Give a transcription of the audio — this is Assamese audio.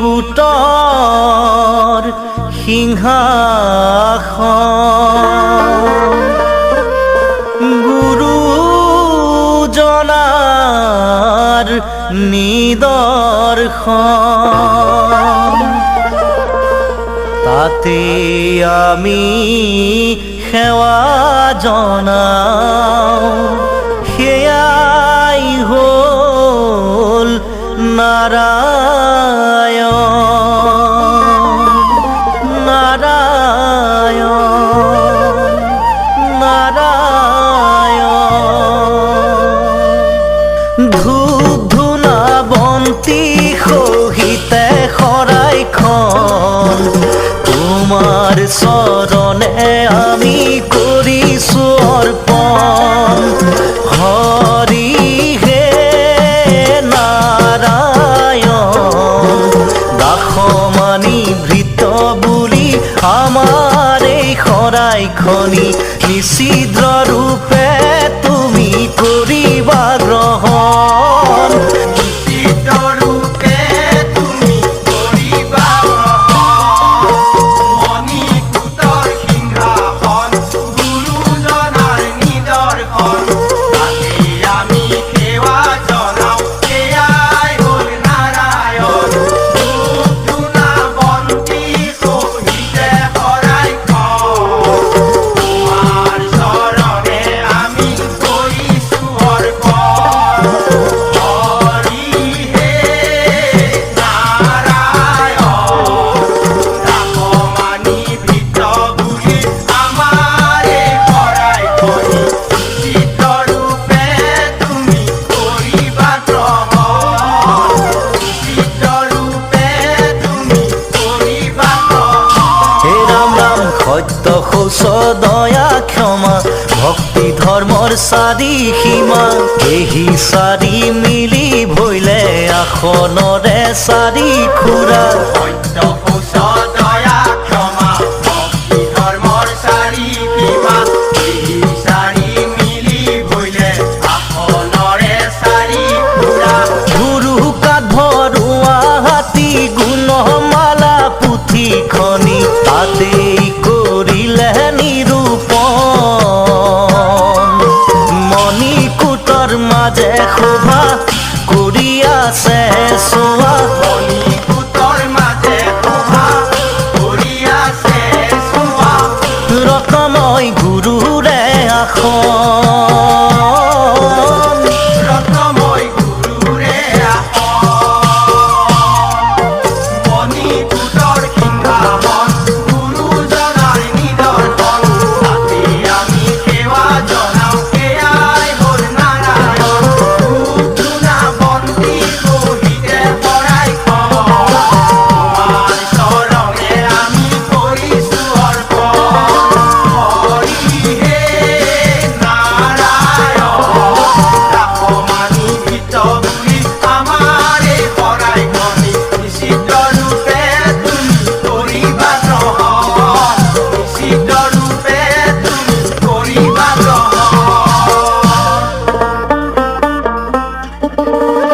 মণিকূটৰ সিংহাসন গুৰুজনাৰ নিদৰ্শন তাতে আমি সেৱা জনাওঁ সেয়াই হ'ল নাৰায়ণ নাৰায়ণ নাৰায়ণ ধূপ ধূনা বন্তি সহিতে শৰাইখন তোমাৰ চৰণে আমি কৰিছোঁ অৰ্পণ হৰি হে নাৰায়ণ দাসমানি ভৃত বুলি আমাৰ এই শৰাইখনি নিচিদ্ৰ ৰূপে তুমি কৰিবা গ্ৰহণ সত্য শৌচ দয়া ক্ষমা ভক্তি ধৰ্মৰ চাৰি সীমা এহি চাৰি মিলি ভৈলে আসনৰে চাৰি খুৰা সত্য শৌচ দয়া ক্ষমা ভক্তি ধৰ্মৰ চাৰি সীমা এহি চাৰি মিলি ভৈলে আসনৰে চাৰি খুৰা গুৰু কাঠ ভৰোৱা হাতী গুণমালা পুথিখনি তাতেই নিৰূপণ মণিকূটৰ মাজে শোভা কৰি আছে চোৱা